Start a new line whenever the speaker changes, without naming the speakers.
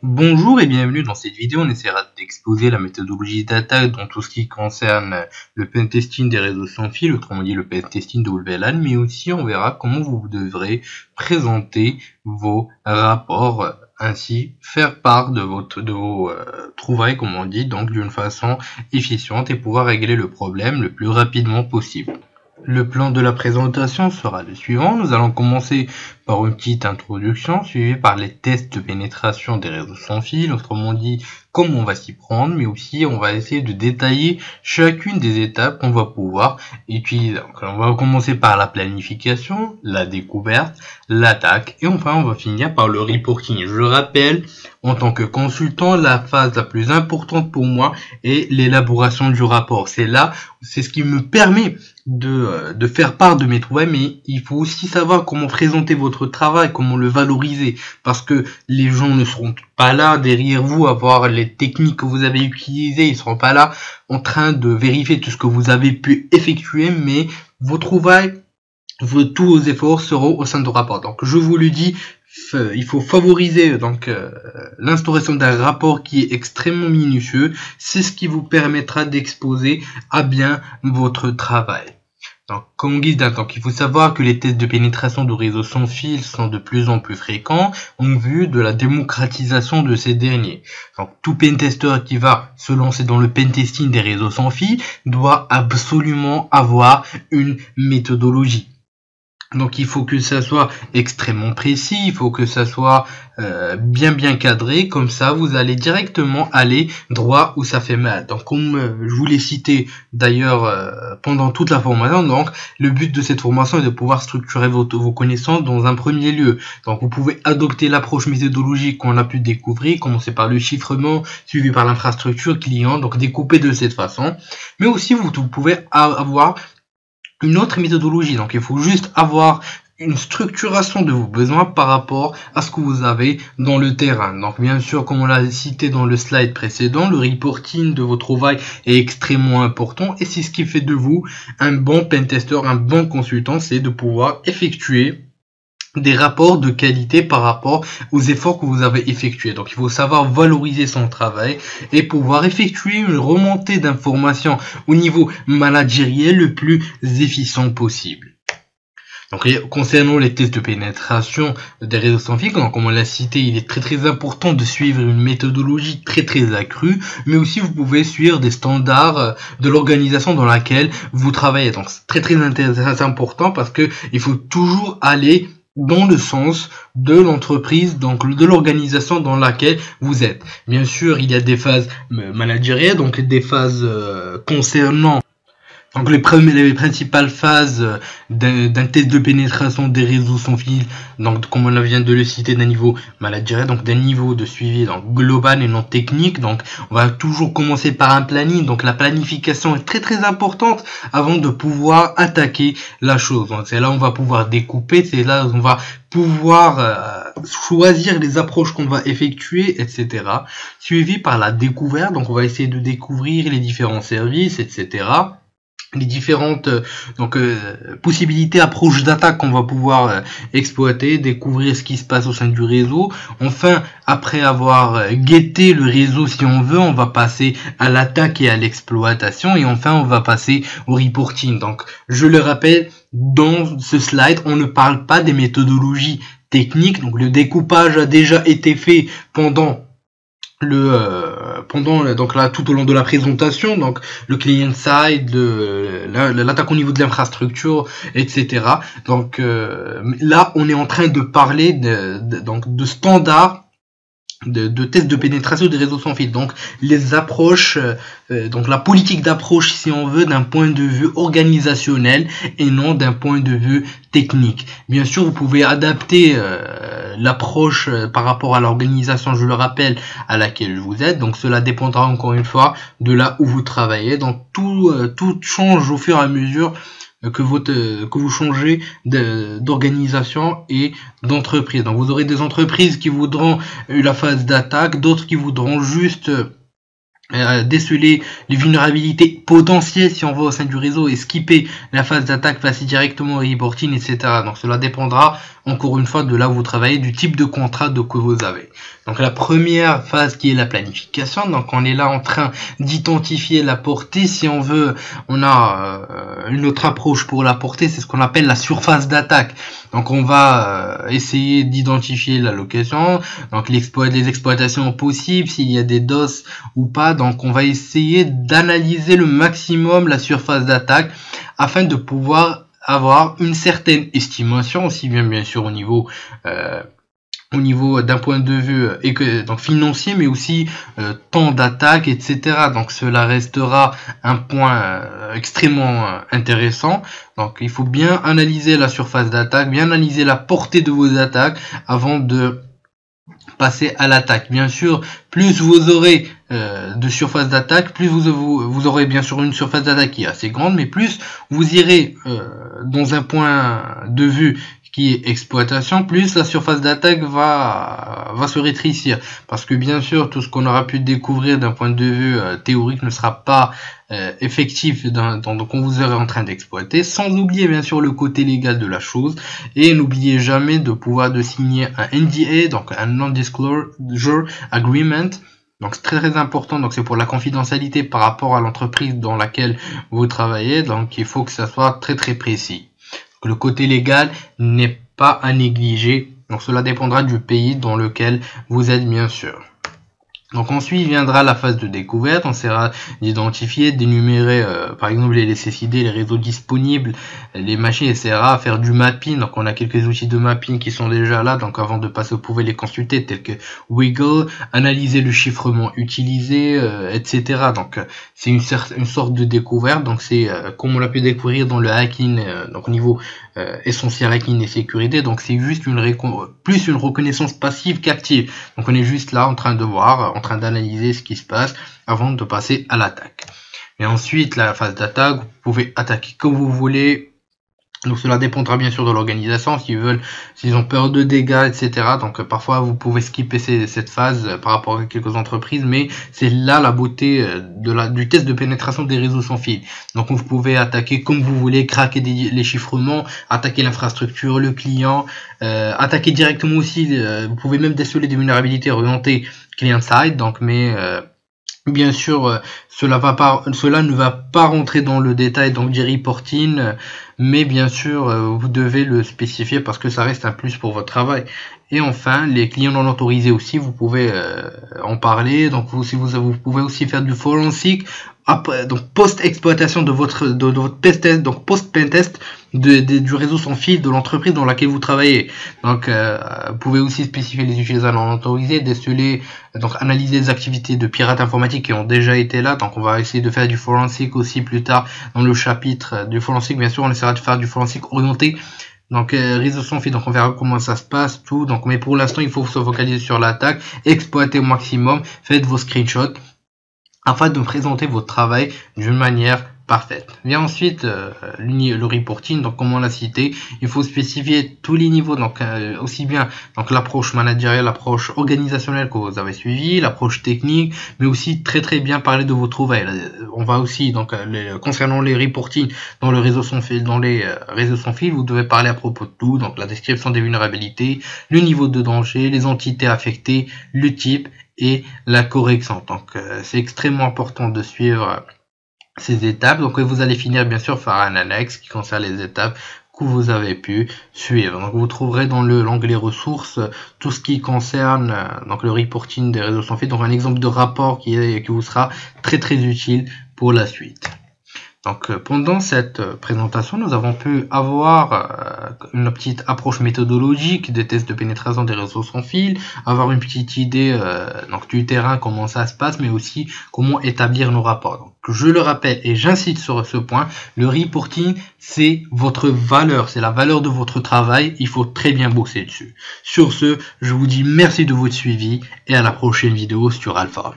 Bonjour et bienvenue dans cette vidéo. On essaiera d'exposer la méthodologie d'attaque dans tout ce qui concerne le pentesting des réseaux sans fil, autrement dit le pentesting de WLAN, mais aussi on verra comment vous devrez présenter vos rapports, ainsi faire part de vos trouvailles, comme on dit, donc d'une façon efficiente et pouvoir régler le problème le plus rapidement possible. Le plan de la présentation sera le suivant. Nous allons commencer par une petite introduction, suivie par les tests de pénétration des réseaux sans fil, autrement dit, comment on va s'y prendre, mais aussi on va essayer de détailler chacune des étapes qu'on va pouvoir utiliser. Donc, on va commencer par la planification, la découverte, l'attaque, et enfin on va finir par le reporting. Je le rappelle, en tant que consultant, la phase la plus importante pour moi est l'élaboration du rapport. C'est ce qui me permet de faire part de mes trouvailles, mais il faut aussi savoir comment présenter votre travail, comment le valoriser, parce que les gens ne seront pas là derrière vous à voir les techniques que vous avez utilisées, ils seront pas là en train de vérifier tout ce que vous avez pu effectuer, mais vos trouvailles, tous vos efforts seront au sein du rapport. Donc je vous le dis, il faut favoriser l'instauration d'un rapport qui est extrêmement minutieux. C'est ce qui vous permettra d'exposer à bien votre travail. Donc, comme guise d'attaque, il faut savoir que les tests de pénétration de réseaux sans fil sont de plus en plus fréquents en vue de la démocratisation de ces derniers. Donc, tout pentester qui va se lancer dans le pentesting des réseaux sans fil doit absolument avoir une méthodologie. Donc il faut que ça soit extrêmement précis, il faut que ça soit bien cadré, comme ça vous allez directement aller droit où ça fait mal. Donc comme je vous l'ai cité d'ailleurs pendant toute la formation, donc le but de cette formation est de pouvoir structurer vos connaissances dans un premier lieu. Donc vous pouvez adopter l'approche méthodologique qu'on a pu découvrir, commencer par le chiffrement, suivi par l'infrastructure client, donc découper de cette façon. Mais aussi vous pouvez avoir une autre méthodologie, donc il faut juste avoir une structuration de vos besoins par rapport à ce que vous avez dans le terrain. Donc bien sûr, comme on l'a cité dans le slide précédent, le reporting de vos trouvailles est extrêmement important et c'est ce qui fait de vous un bon pentester, un bon consultant, c'est de pouvoir effectuer des rapports de qualité par rapport aux efforts que vous avez effectués. Donc il faut savoir valoriser son travail et pouvoir effectuer une remontée d'informations au niveau managériel le plus efficient possible. Donc concernant les tests de pénétration des réseaux sans fil, comme on l'a cité, il est très important de suivre une méthodologie très accrue, mais aussi vous pouvez suivre des standards de l'organisation dans laquelle vous travaillez. Donc c'est très important parce que il faut toujours aller dans le sens de l'entreprise, donc de l'organisation dans laquelle vous êtes. Bien sûr, il y a des phases managériales, donc des phases concernant donc les principales phases d'un test de pénétration des réseaux sans fil, donc comme on vient de le citer, d'un niveau managérial, donc d'un niveau de suivi donc global et non technique. Donc on va toujours commencer par un planning, donc la planification est très importante avant de pouvoir attaquer la chose. Donc c'est là où on va pouvoir découper, c'est là où on va pouvoir choisir les approches qu'on va effectuer, etc. Suivi par la découverte, donc on va essayer de découvrir les différents services, etc. les différentes possibilités, approches d'attaque qu'on va pouvoir exploiter, découvrir ce qui se passe au sein du réseau. Enfin, après avoir guetté le réseau, si on veut, on va passer à l'attaque et à l'exploitation, et enfin on va passer au reporting. Donc je le rappelle, dans ce slide on ne parle pas des méthodologies techniques, donc le découpage a déjà été fait pendant donc là tout au long de la présentation, donc le client side, l'attaque au niveau de l'infrastructure, etc. Donc là on est en train de parler de standards de tests de pénétration des réseaux sans fil, donc les approches, donc la politique d'approche si on veut d'un point de vue organisationnel et non d'un point de vue technique. Bien sûr vous pouvez adapter l'approche par rapport à l'organisation, je le rappelle, à laquelle vous êtes, donc cela dépendra encore une fois de là où vous travaillez. Donc tout change au fur et à mesure que vous changez d'organisation et d'entreprise. Donc vous aurez des entreprises qui voudront la phase d'attaque, d'autres qui voudront juste déceler les vulnérabilités potentielles si on va au sein du réseau et skipper la phase d'attaque, passer directement au reporting, etc. Donc cela dépendra encore une fois, de là où vous travaillez, du type de contrat que vous avez. Donc la première phase qui est la planification, donc on est là en train d'identifier la portée. Si on veut, on a une autre approche pour la portée, c'est ce qu'on appelle la surface d'attaque. Donc on va essayer d'identifier la location, donc les exploitations possibles, s'il y a des DOS ou pas. Donc on va essayer d'analyser le maximum la surface d'attaque afin de pouvoir avoir une certaine estimation, aussi bien sûr au niveau d'un point de vue donc financier, mais aussi temps d'attaque, etc. Donc cela restera un point extrêmement intéressant. Donc il faut bien analyser la surface d'attaque, bien analyser la portée de vos attaques avant de passer à l'attaque. Bien sûr, plus vous aurez de surface d'attaque, plus vous aurez bien sûr une surface d'attaque qui est assez grande, mais plus vous irez dans un point de vue qui est exploitation, plus la surface d'attaque va se rétrécir, parce que bien sûr tout ce qu'on aura pu découvrir d'un point de vue théorique ne sera pas effectif quand vous serez en train d'exploiter, sans oublier bien sûr le côté légal de la chose. Et n'oubliez jamais de signer un NDA, donc un Non-Disclosure Agreement. Donc c'est très important, donc c'est pour la confidentialité par rapport à l'entreprise dans laquelle vous travaillez, donc il faut que ça soit très précis. Le côté légal n'est pas à négliger, donc cela dépendra du pays dans lequel vous êtes bien sûr. Donc ensuite viendra la phase de découverte, on essaiera d'identifier, d'énumérer par exemple les CCD, les réseaux disponibles, les machines, essaiera à faire du mapping. Donc on a quelques outils de mapping qui sont déjà là, donc avant de passer vous pouvez les consulter, tels que Wiggle, analyser le chiffrement utilisé, etc. Donc c'est une sorte de découverte, donc c'est comme on l'a pu découvrir dans le hacking, donc au niveau essentiel hacking et sécurité. Donc c'est juste plus une reconnaissance passive qu'active, donc on est juste là en train de voir, en train d'analyser ce qui se passe avant de passer à l'attaque. Et ensuite la phase d'attaque, vous pouvez attaquer comme vous voulez. Donc cela dépendra bien sûr de l'organisation, s'ils ont peur de dégâts, etc. Donc parfois vous pouvez skipper cette phase par rapport à quelques entreprises, mais c'est là la beauté du test de pénétration des réseaux sans fil. Donc vous pouvez attaquer comme vous voulez, craquer les chiffrements, attaquer l'infrastructure, le client, attaquer directement aussi, vous pouvez même déceler des vulnérabilités orientées client-side, donc bien sûr, cela ne va pas rentrer dans le détail donc du reporting, mais bien sûr, vous devez le spécifier parce que ça reste un plus pour votre travail. Et enfin, les clients non autorisés aussi, vous pouvez en parler. Donc vous pouvez aussi faire du forensic après, donc post-exploitation de votre pentest, donc post-pentest du réseau sans fil de l'entreprise dans laquelle vous travaillez. Donc vous pouvez aussi spécifier les utilisateurs non autorisés, déceler, donc analyser les activités de pirates informatiques qui ont déjà été là. Donc on va essayer de faire du forensic aussi plus tard dans le chapitre du forensic. Bien sûr, on essaiera de faire du forensic orienté. Donc réseau sans fil, donc on verra comment ça se passe, tout. Donc mais pour l'instant, il faut se focaliser sur l'attaque, exploiter au maximum, faites vos screenshots afin de présenter votre travail d'une manière parfaite. Bien ensuite, le reporting, donc comme on l'a cité, il faut spécifier tous les niveaux, donc aussi bien donc l'approche managériale, l'approche organisationnelle que vous avez suivie, l'approche technique, mais aussi très bien parler de vos trouvailles. On va aussi donc concernant les reporting dans les réseaux sans fil, vous devez parler à propos de tout, donc la description des vulnérabilités, le niveau de danger, les entités affectées, le type et la correction. Donc c'est extrêmement important de suivre ces étapes. Donc vous allez finir bien sûr par un annexe qui concerne les étapes que vous avez pu suivre. Donc vous trouverez dans l'onglet ressources tout ce qui concerne donc le reporting des réseaux sans fil, donc un exemple de rapport qui vous sera très utile pour la suite. Donc pendant cette présentation, nous avons pu avoir une petite approche méthodologique des tests de pénétration des réseaux sans fil, avoir une petite idée donc du terrain, comment ça se passe, mais aussi comment établir nos rapports. Donc je le rappelle et j'insiste sur ce point, le reporting c'est votre valeur, c'est la valeur de votre travail, il faut très bien bosser dessus. Sur ce, je vous dis merci de votre suivi et à la prochaine vidéo sur Alpha.